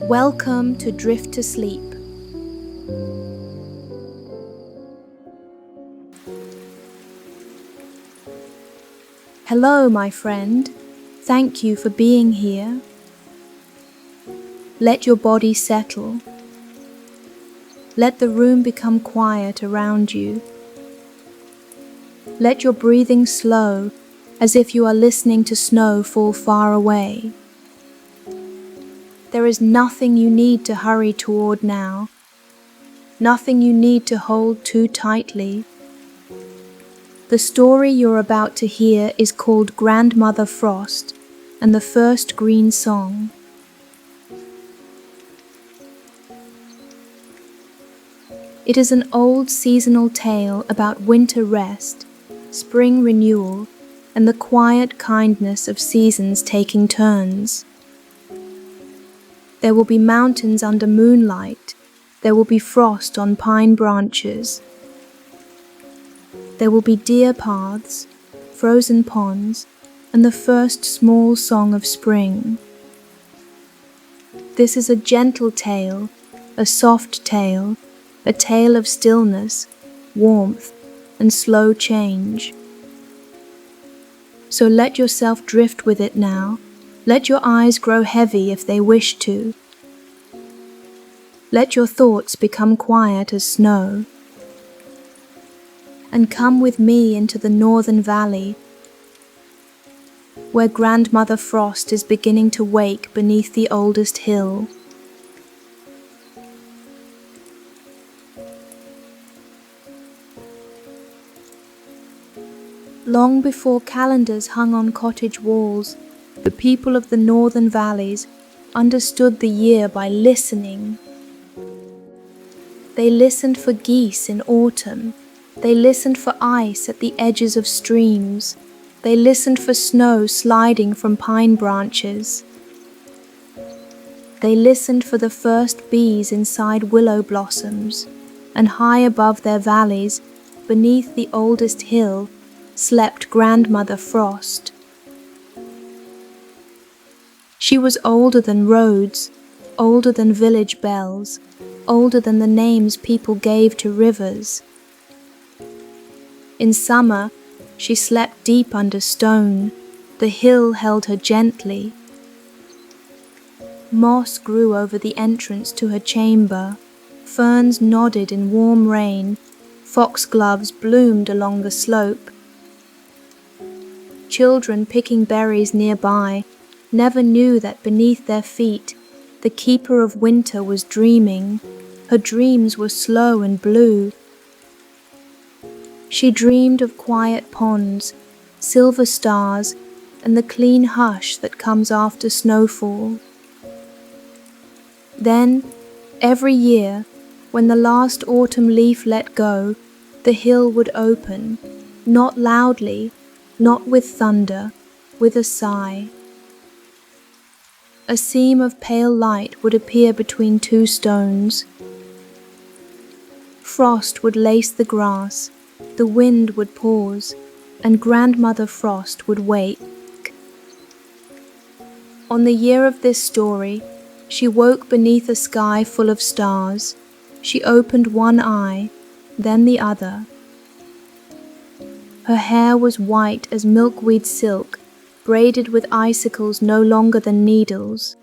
Welcome to Drift to Sleep. Hello, my friend. Thank you for being here. Let your body settle. Let the room become quiet around you. Let your breathing slow, as if you are listening to snow fall far away. There is nothing you need to hurry toward now, nothing you need to hold too tightly. The story you're about to hear is called Grandmother Frost and the First Green Song. It is an old seasonal tale about winter rest, spring renewal, and the quiet kindness of seasons taking turns. There will be mountains under moonlight. There will be frost on pine branches. There will be deer paths, frozen ponds, and the first small song of spring. This is a gentle tale, a soft tale, a tale of stillness, warmth, and slow change. So let yourself drift with it now. Let your eyes grow heavy if they wish to. Let your thoughts become quiet as snow. And come with me into the northern valley, where Grandmother Frost is beginning to wake beneath the oldest hill. Long before calendars hung on cottage walls, the people of the northern valleys understood the year by listening. They listened for geese in autumn. They listened for ice at the edges of streams. They listened for snow sliding from pine branches. They listened for the first bees inside willow blossoms, and high above their valleys, beneath the oldest hill, slept Grandmother Frost. She was older than roads, older than village bells, older than the names people gave to rivers. In summer, she slept deep under stone. The hill held her gently. Moss grew over the entrance to her chamber. Ferns nodded in warm rain. Foxgloves bloomed along the slope. Children picking berries nearby never knew that beneath their feet the keeper of winter was dreaming. Her dreams were slow and blue. She dreamed of quiet ponds, silver stars, and the clean hush that comes after snowfall. Then, every year, when the last autumn leaf let go, the hill would open, not loudly, not with thunder, with a sigh. A seam of pale light would appear between two stones. Frost would lace the grass, the wind would pause, and Grandmother Frost would wake. On the year of this story, she woke beneath a sky full of stars. She opened one eye, then the other. Her hair was white as milkweed silk, braided with icicles no longer than needles.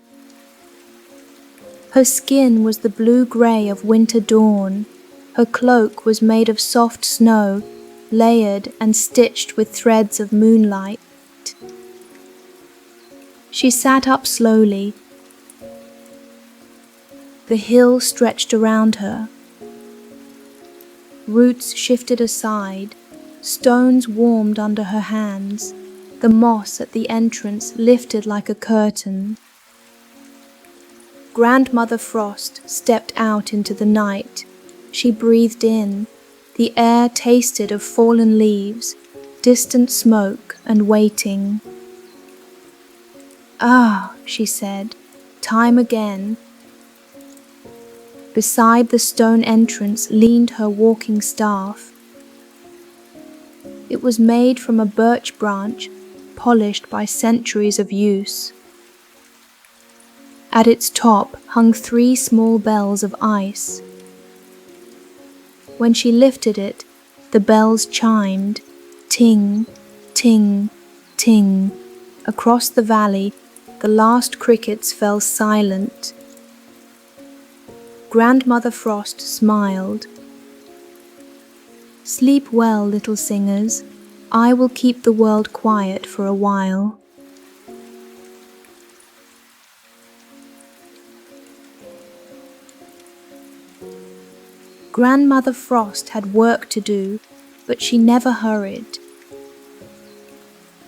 Her skin was the blue-gray of winter dawn. Her cloak was made of soft snow, layered and stitched with threads of moonlight. She sat up slowly. The hill stretched around her. Roots shifted aside. Stones warmed under her hands. The moss at the entrance lifted like a curtain. Grandmother Frost stepped out into the night. She breathed in. The air tasted of fallen leaves, distant smoke, and waiting. "Ah," she said, "time again." Beside the stone entrance leaned her walking staff. It was made from a birch branch, polished by centuries of use. At its top hung 3 small bells of ice. When she lifted it, the bells chimed, ting, ting, ting. Across the valley, the last crickets fell silent. Grandmother Frost smiled. "Sleep well, little singers. I will keep the world quiet for a while." Grandmother Frost had work to do, but she never hurried.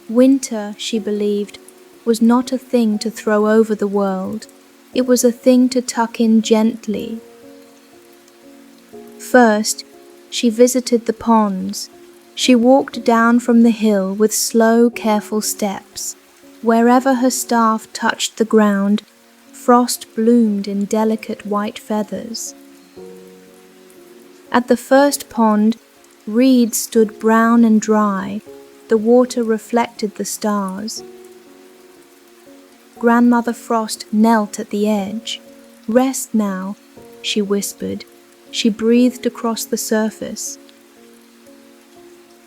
Winter, she believed, was not a thing to throw over the world. It was a thing to tuck in gently. First, she visited the ponds. She walked down from the hill with slow, careful steps. Wherever her staff touched the ground, frost bloomed in delicate white feathers. At the first pond, reeds stood brown and dry. The water reflected the stars. Grandmother Frost knelt at the edge. "Rest now," she whispered. She breathed across the surface.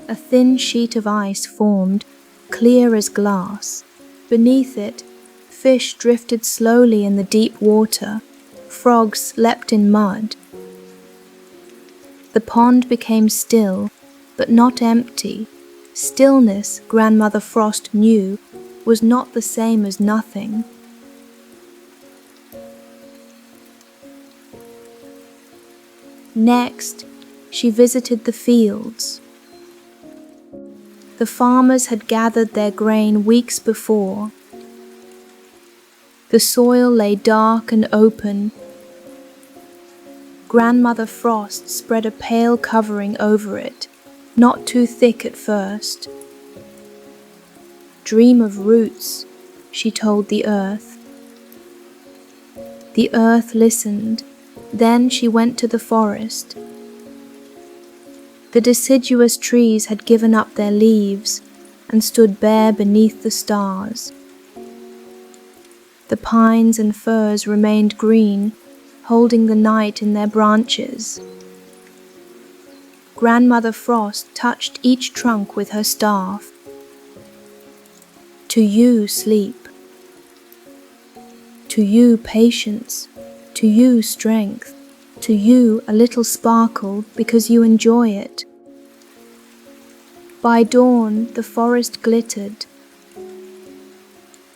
A thin sheet of ice formed, clear as glass. Beneath it, fish drifted slowly in the deep water. Frogs leapt in mud. The pond became still, but not empty. Stillness, Grandmother Frost knew, was not the same as nothing. Next, she visited the fields. The farmers had gathered their grain weeks before. The soil lay dark and open. Grandmother Frost spread a pale covering over it, not too thick at first. "Dream of roots," she told the earth. The earth listened. Then she went to the forest. The deciduous trees had given up their leaves and stood bare beneath the stars. The pines and firs remained green, holding the night in their branches. Grandmother Frost touched each trunk with her staff. "To you, sleep. To you, patience. To you, strength. To you, a little sparkle because you enjoy it." By dawn, the forest glittered.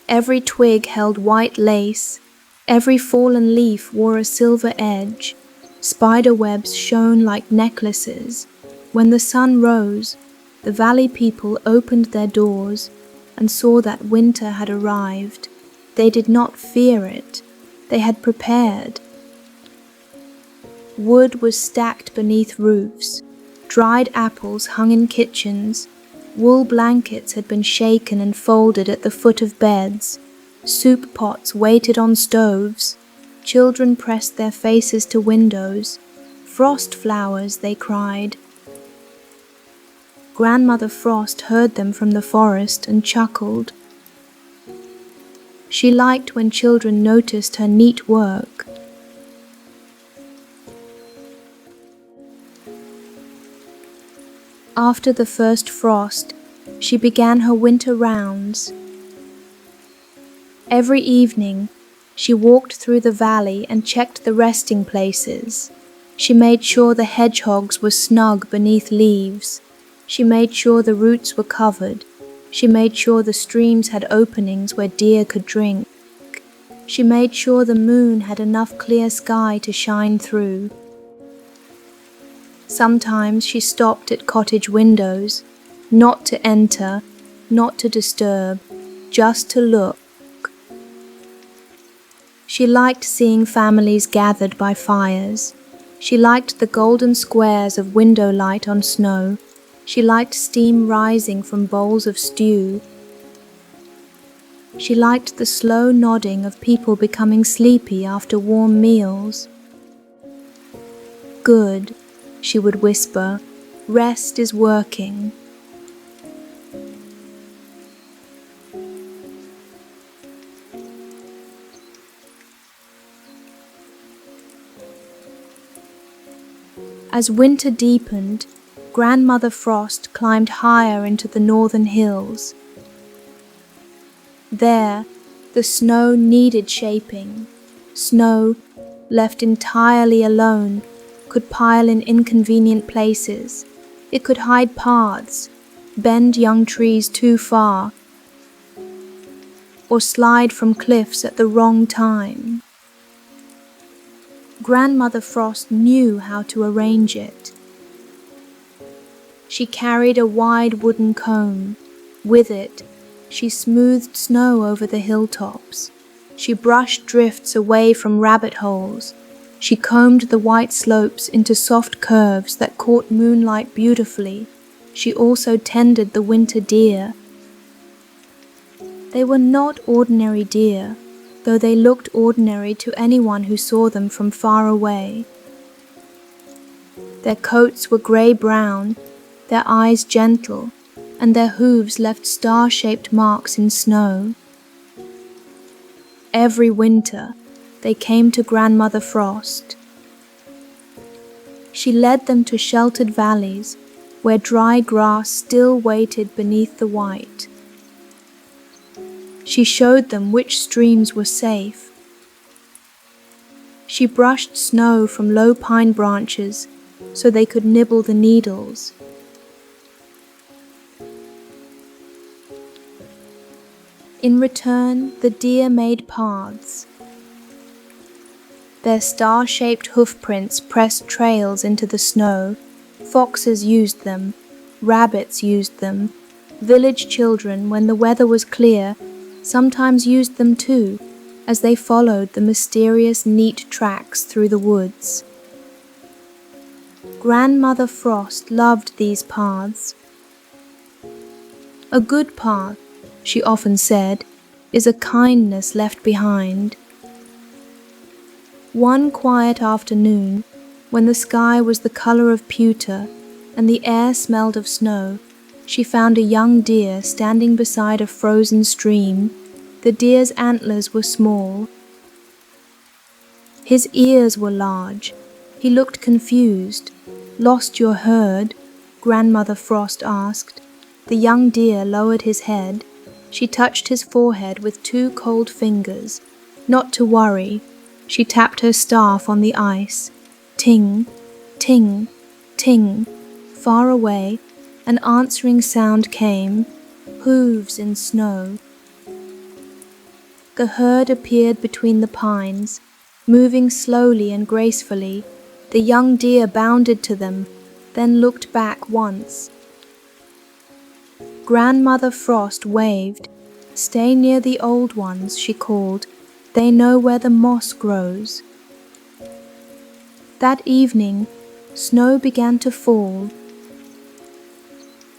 Every twig held white lace. Every fallen leaf wore a silver edge. Spider webs shone like necklaces. When the sun rose, the valley people opened their doors and saw that winter had arrived. They did not fear it. They had prepared. Wood was stacked beneath roofs. Dried apples hung in kitchens. Wool blankets had been shaken and folded at the foot of beds. Soup pots waited on stoves. Children pressed their faces to windows. "Frost flowers," they cried. Grandmother Frost heard them from the forest and chuckled. She liked when children noticed her neat work. After the first frost, she began her winter rounds. Every evening, she walked through the valley and checked the resting places. She made sure the hedgehogs were snug beneath leaves. She made sure the roots were covered. She made sure the streams had openings where deer could drink. She made sure the moon had enough clear sky to shine through. Sometimes she stopped at cottage windows, not to enter, not to disturb, just to look. She liked seeing families gathered by fires. She liked the golden squares of window light on snow. She liked steam rising from bowls of stew. She liked the slow nodding of people becoming sleepy after warm meals. "Good," she would whisper, "rest is working." As winter deepened, Grandmother Frost climbed higher into the northern hills. There, the snow needed shaping. Snow, left entirely alone, could pile in inconvenient places. It could hide paths, bend young trees too far, or slide from cliffs at the wrong time. Grandmother Frost knew how to arrange it. She carried a wide wooden comb. With it, she smoothed snow over the hilltops. She brushed drifts away from rabbit holes. She combed the white slopes into soft curves that caught moonlight beautifully. She also tended the winter deer. They were not ordinary deer, though they looked ordinary to anyone who saw them from far away. Their coats were grey-brown, their eyes gentle, and their hooves left star-shaped marks in snow. Every winter, they came to Grandmother Frost. She led them to sheltered valleys, where dry grass still waited beneath the white. She showed them which streams were safe. She brushed snow from low pine branches so they could nibble the needles. In return, the deer made paths. Their star-shaped hoofprints pressed trails into the snow. Foxes used them, rabbits used them. Village children, when the weather was clear, sometimes used them too, as they followed the mysterious neat tracks through the woods. Grandmother Frost loved these paths. A good path, she often said, is a kindness left behind. One quiet afternoon, when the sky was the color of pewter and the air smelled of snow, she found a young deer standing beside a frozen stream. The deer's antlers were small. His ears were large. He looked confused. "Lost your herd?" Grandmother Frost asked. The young deer lowered his head. She touched his forehead with 2 cold fingers. Not to worry. She tapped her staff on the ice. Ting, ting, ting. Far away, an answering sound came. Hooves in snow. The herd appeared between the pines, moving slowly and gracefully. The young deer bounded to them, then looked back once. Grandmother Frost waved. "Stay near the old ones," she called. "They know where the moss grows." That evening, snow began to fall.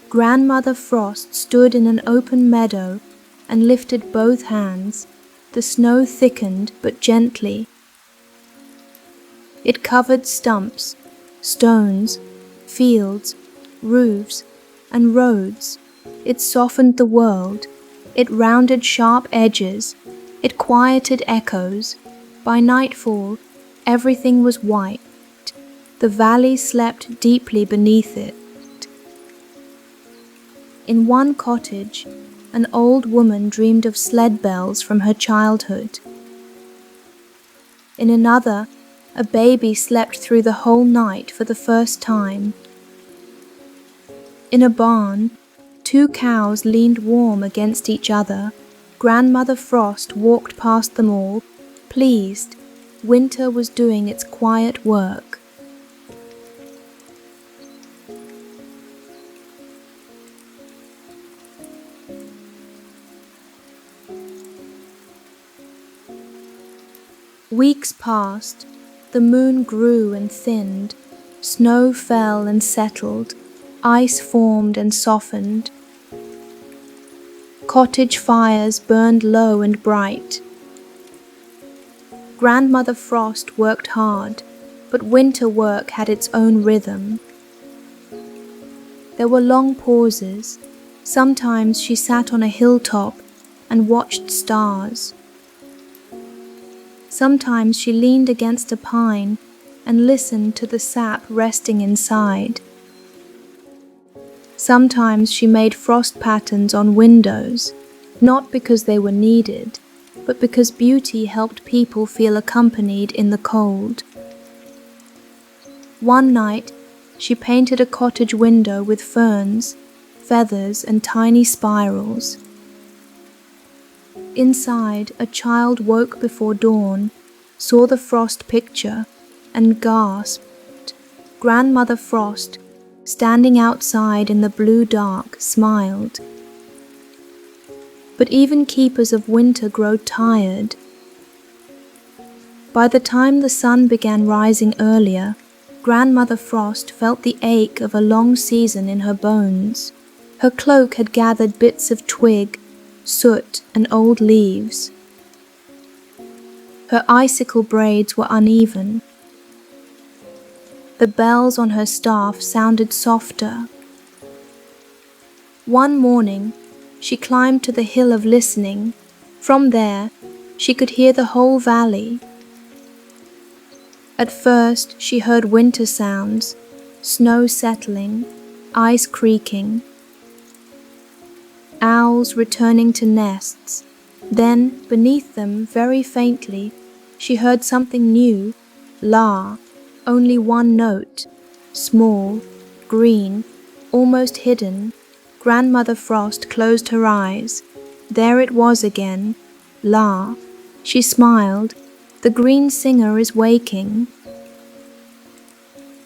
Grandmother Frost stood in an open meadow and lifted both hands. The snow thickened, but gently. It covered stumps, stones, fields, roofs, and roads. It softened the world. It rounded sharp edges. It quieted echoes. By nightfall, everything was white. The valley slept deeply beneath it. In one cottage, an old woman dreamed of sled bells from her childhood. In another, a baby slept through the whole night for the first time. In a barn, 2 cows leaned warm against each other. Grandmother Frost walked past them all, pleased. Winter was doing its quiet work. Weeks passed. The moon grew and thinned. Snow fell and settled. Ice formed and softened. Cottage fires burned low and bright. Grandmother Frost worked hard, but winter work had its own rhythm. There were long pauses. Sometimes she sat on a hilltop and watched stars. Sometimes she leaned against a pine and listened to the sap resting inside. Sometimes she made frost patterns on windows, not because they were needed, but because beauty helped people feel accompanied in the cold. One night, she painted a cottage window with ferns, feathers, and tiny spirals. Inside, a child woke before dawn, saw the frost picture, and gasped. Grandmother Frost, standing outside in the blue dark, smiled. But even keepers of winter grow tired. By the time the sun began rising earlier, Grandmother Frost felt the ache of a long season in her bones. Her cloak had gathered bits of twig, soot, and old leaves. Her icicle braids were uneven. The bells on her staff sounded softer. One morning, she climbed to the hill of listening. From there, she could hear the whole valley. At first, she heard winter sounds, snow settling, ice creaking, owls returning to nests. Then, beneath them, very faintly, she heard something new, la, only one note, small, green, almost hidden. Grandmother Frost closed her eyes. There it was again, la. She smiled. The green singer is waking.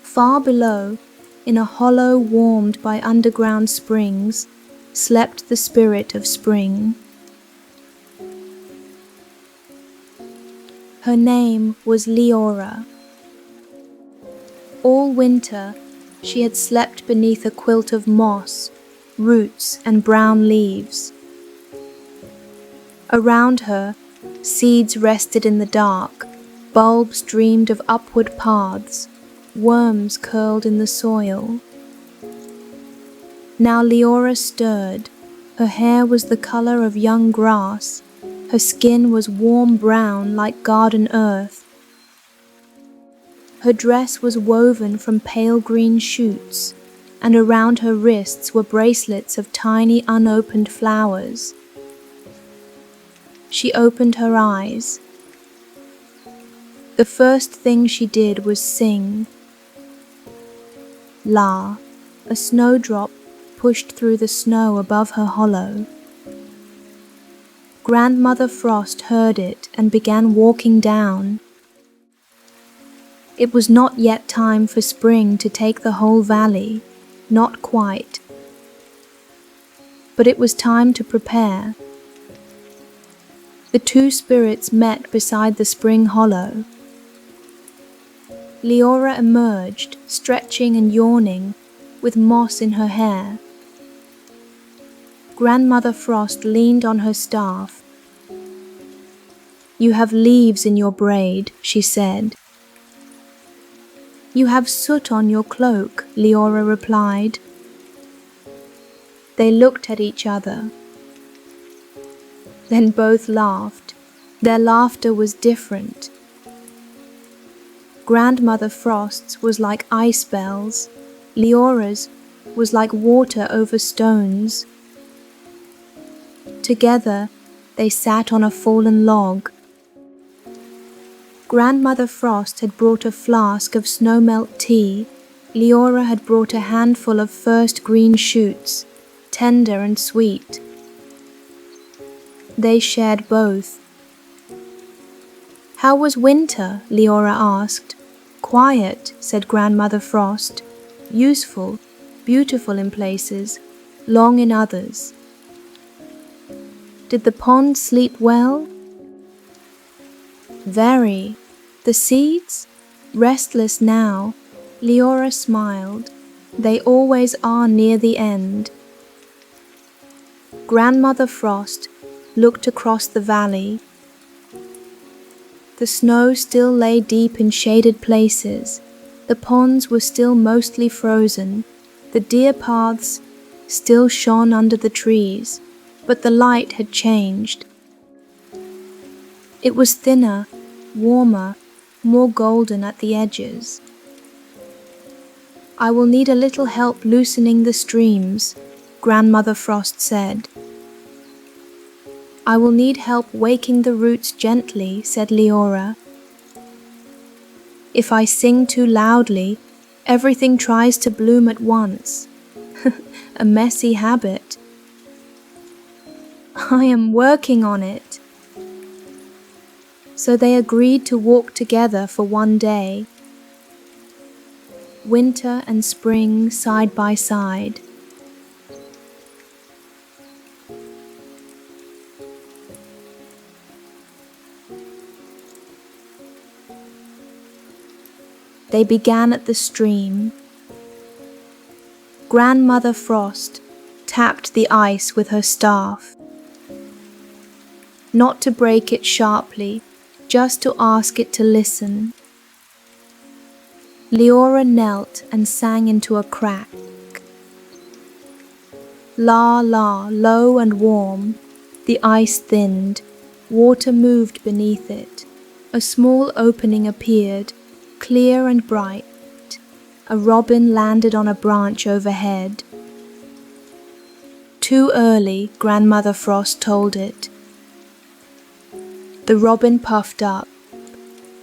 Far below, in a hollow warmed by underground springs, slept the spirit of spring. Her name was Leora. All winter, she had slept beneath a quilt of moss, roots, and brown leaves. Around her, seeds rested in the dark, bulbs dreamed of upward paths, worms curled in the soil. Now Leora stirred. Her hair was the color of young grass. Her skin was warm brown like garden earth. Her dress was woven from pale green shoots, and around her wrists were bracelets of tiny unopened flowers. She opened her eyes. The first thing she did was sing. La, a snowdrop pushed through the snow above her hollow. Grandmother Frost heard it and began walking down. It was not yet time for spring to take the whole valley, not quite. But it was time to prepare. The two spirits met beside the spring hollow. Leora emerged, stretching and yawning, with moss in her hair. Grandmother Frost leaned on her staff. "You have leaves in your braid," she said. "You have soot on your cloak," Leora replied. They looked at each other. Then both laughed. Their laughter was different. Grandmother Frost's was like ice bells. Leora's was like water over stones. Together, they sat on a fallen log. Grandmother Frost had brought a flask of snowmelt tea. Leora had brought a handful of first green shoots, tender and sweet. They shared both. "How was winter?" Leora asked. "Quiet," said Grandmother Frost. "Useful, beautiful in places, long in others." "Did the pond sleep well?" "Very. The seeds? Restless now." Leora smiled. "They always are near the end." Grandmother Frost looked across the valley. The snow still lay deep in shaded places. The ponds were still mostly frozen. The deer paths still shone under the trees, but the light had changed. It was thinner, warmer, more golden at the edges. "I will need a little help loosening the streams," Grandmother Frost said. "I will need help waking the roots gently," said Leora. "If I sing too loudly, everything tries to bloom at once. A messy habit." "I am working on it." So they agreed to walk together for one day. Winter and spring side by side. They began at the stream. Grandmother Frost tapped the ice with her staff, not to break it sharply, just to ask it to listen. Leora knelt and sang into a crack. La la, low and warm, the ice thinned, water moved beneath it. A small opening appeared, clear and bright. A robin landed on a branch overhead. Too early, Grandmother Frost told it. The robin puffed up.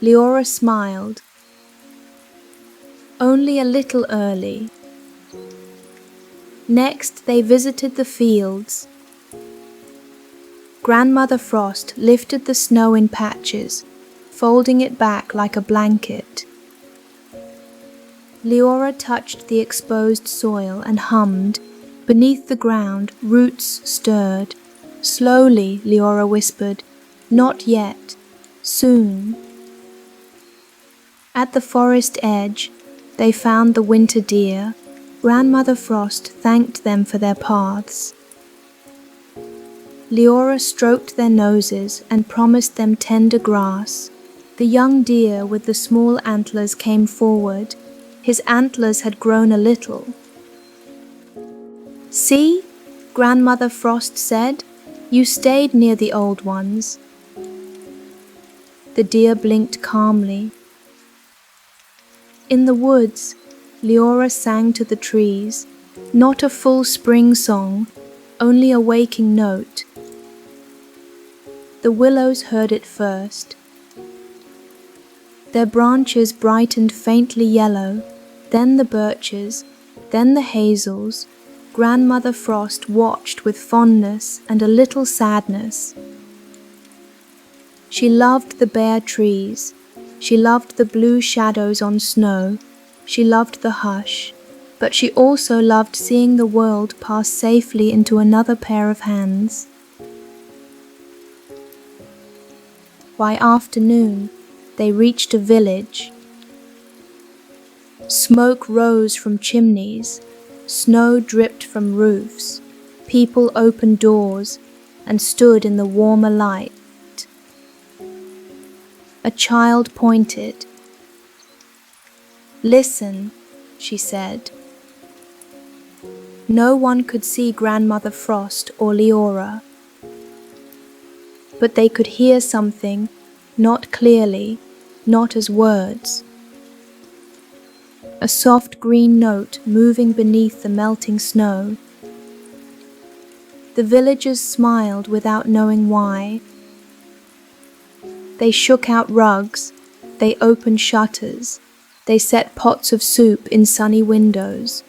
Leora smiled. Only a little early. Next, they visited the fields. Grandmother Frost lifted the snow in patches, folding it back like a blanket. Leora touched the exposed soil and hummed. Beneath the ground, roots stirred. Slowly, Leora whispered, "Not yet. Soon." At the forest edge, they found the winter deer. Grandmother Frost thanked them for their paths. Leora stroked their noses and promised them tender grass. The young deer with the small antlers came forward. His antlers had grown a little. "See," Grandmother Frost said, "you stayed near the old ones." The deer blinked calmly. In the woods, Leora sang to the trees, not a full spring song, only a waking note. The willows heard it first. Their branches brightened faintly yellow, then the birches, then the hazels. Grandmother Frost watched with fondness and a little sadness. She loved the bare trees. She loved the blue shadows on snow. She loved the hush, but she also loved seeing the world pass safely into another pair of hands. By afternoon, they reached a village. Smoke rose from chimneys, snow dripped from roofs. People opened doors and stood in the warmer light. A child pointed. "Listen," she said. No one could see Grandmother Frost or Leora, but they could hear something, not clearly, not as words. A soft green note moving beneath the melting snow. The villagers smiled without knowing why. They shook out rugs, they opened shutters, they set pots of soup in sunny windows.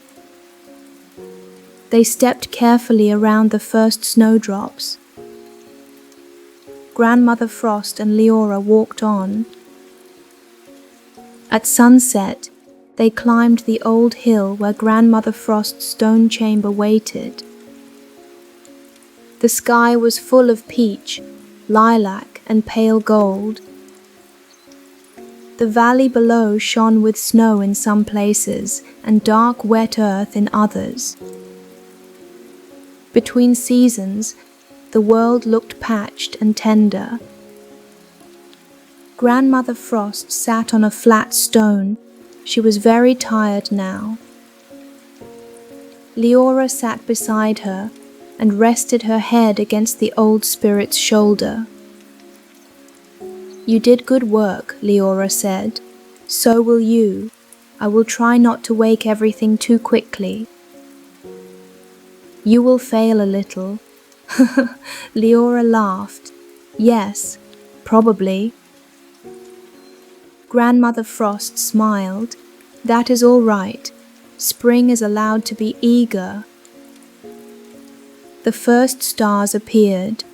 They stepped carefully around the first snowdrops. Grandmother Frost and Leora walked on. At sunset, they climbed the old hill where Grandmother Frost's stone chamber waited. The sky was full of peach, lilac, and pale gold. The valley below shone with snow in some places and dark wet earth in others. Between seasons, the world looked patched and tender. Grandmother Frost sat on a flat stone. She was very tired now. Leora sat beside her and rested her head against the old spirit's shoulder. You did good work, Leora said. So will you. I will try not to wake everything too quickly. You will fail a little. Leora laughed. Yes, probably. Grandmother Frost smiled. That is all right. Spring is allowed to be eager. The first stars appeared.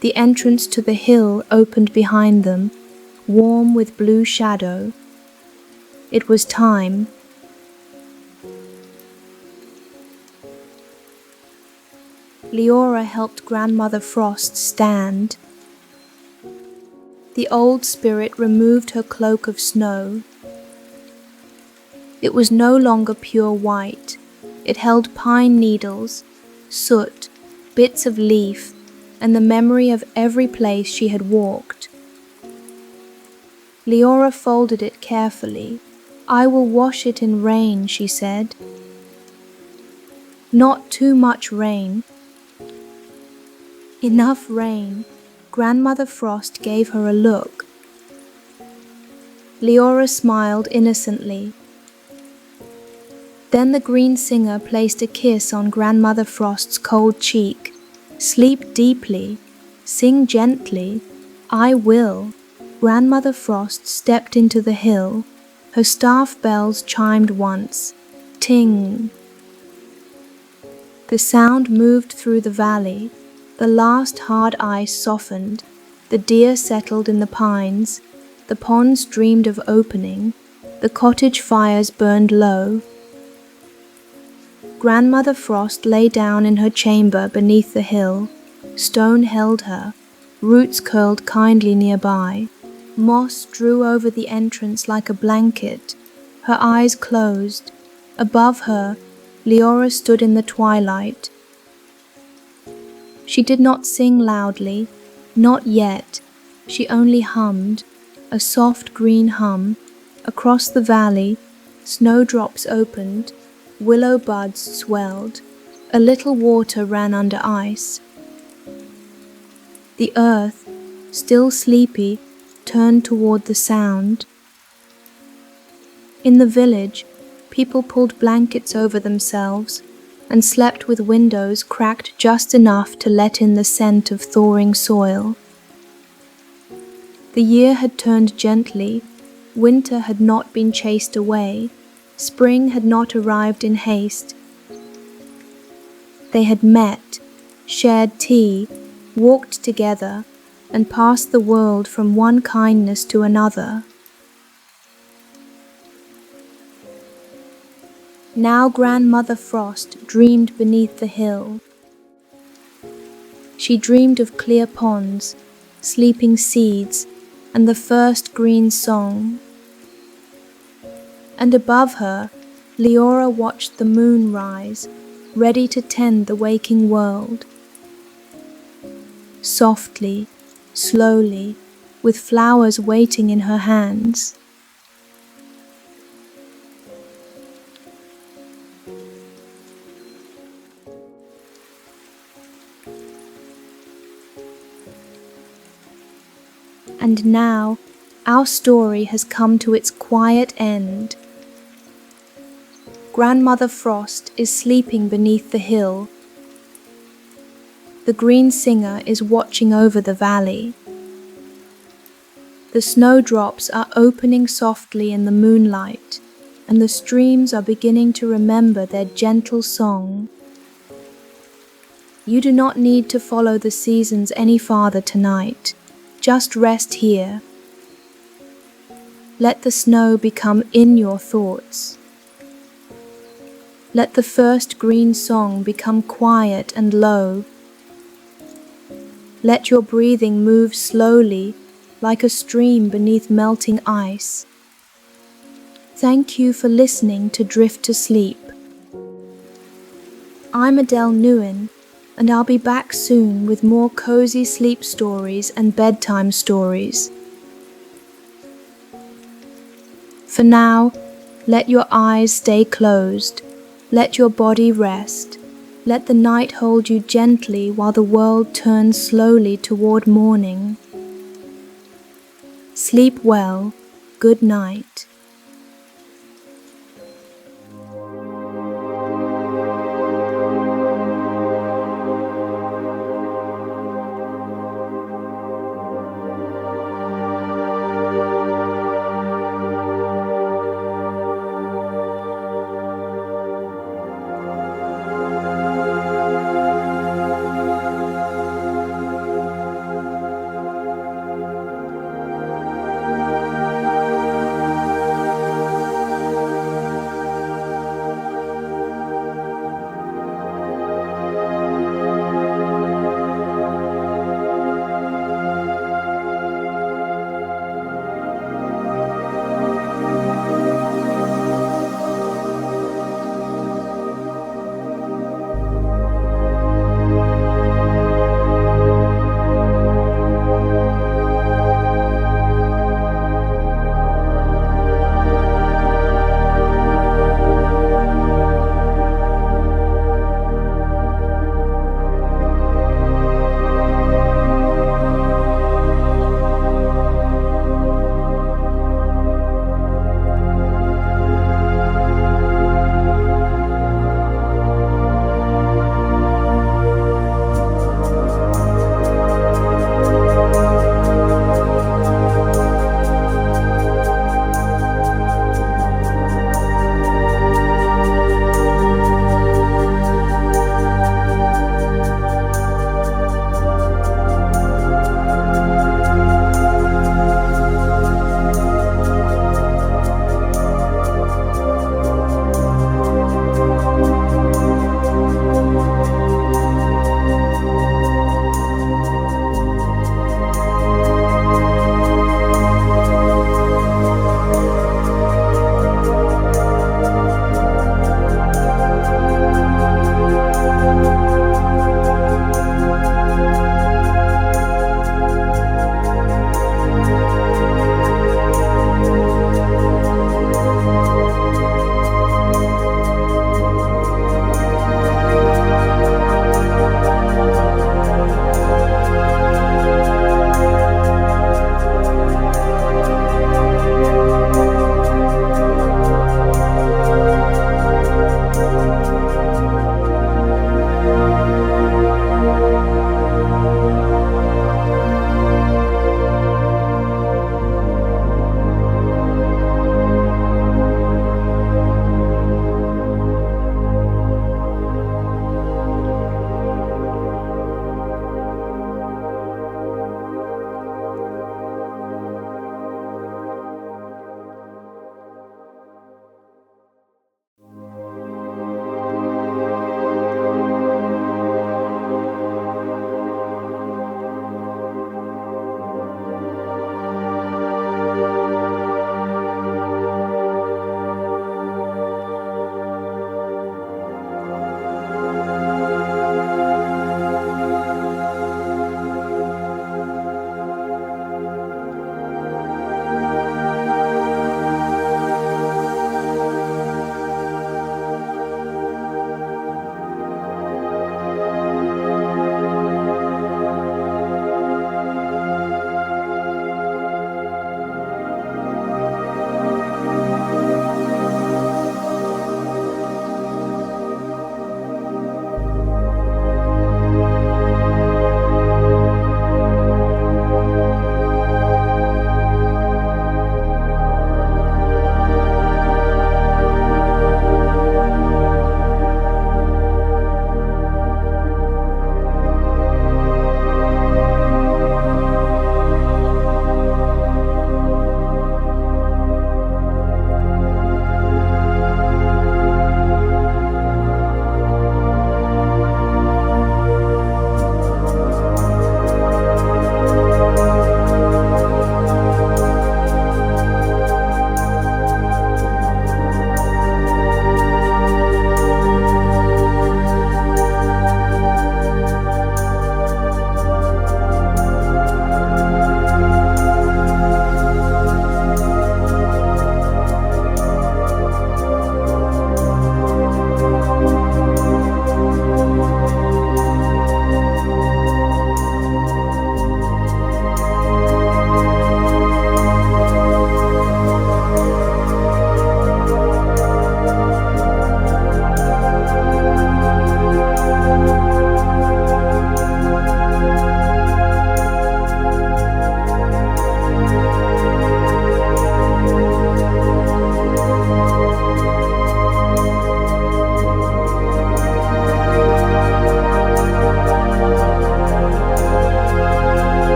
The entrance to the hill opened behind them, warm with blue shadow. It was time. Leora helped Grandmother Frost stand. The old spirit removed her cloak of snow. It was no longer pure white. It held pine needles, soot, bits of leaf, and the memory of every place she had walked. Leora folded it carefully. I will wash it in rain, she said. Not too much rain. Enough rain. Grandmother Frost gave her a look. Leora smiled innocently. Then the green singer placed a kiss on Grandmother Frost's cold cheek. Sleep deeply. Sing gently. I will. Grandmother Frost stepped into the hill. Her staff bells chimed once. Ting. The sound moved through the valley. The last hard ice softened. The deer settled in the pines. The ponds dreamed of opening. The cottage fires burned low. Grandmother Frost lay down in her chamber beneath the hill. Stone held her. Roots curled kindly nearby. Moss drew over the entrance like a blanket. Her eyes closed. Above her, Leora stood in the twilight. She did not sing loudly, not yet. She only hummed, a soft green hum. Across the valley, snowdrops opened, willow buds swelled, a little water ran under ice. The earth, still sleepy, turned toward the sound. In the village, people pulled blankets over themselves and slept with windows cracked just enough to let in the scent of thawing soil. The year had turned gently. Winter had not been chased away. Spring had not arrived in haste. They had met, shared tea, walked together, and passed the world from one kindness to another. Now Grandmother Frost dreamed beneath the hill. She dreamed of clear ponds, sleeping seeds, and the first green song. And above her, Leora watched the moon rise, ready to tend the waking world. Softly, slowly, with flowers waiting in her hands. And now, our story has come to its quiet end. Grandmother Frost is sleeping beneath the hill. The green singer is watching over the valley. The snowdrops are opening softly in the moonlight, and the streams are beginning to remember their gentle song. You do not need to follow the seasons any farther tonight. Just rest here. Let the snow become in your thoughts. Let the first green song become quiet and low. Let your breathing move slowly, like a stream beneath melting ice. Thank you for listening to Drift to Sleep. I'm Adele Nguyen, and I'll be back soon with more cozy sleep stories and bedtime stories. For now, let your eyes stay closed, let your body rest, Let the night hold you gently while the world turns slowly toward morning. Sleep well. Good night.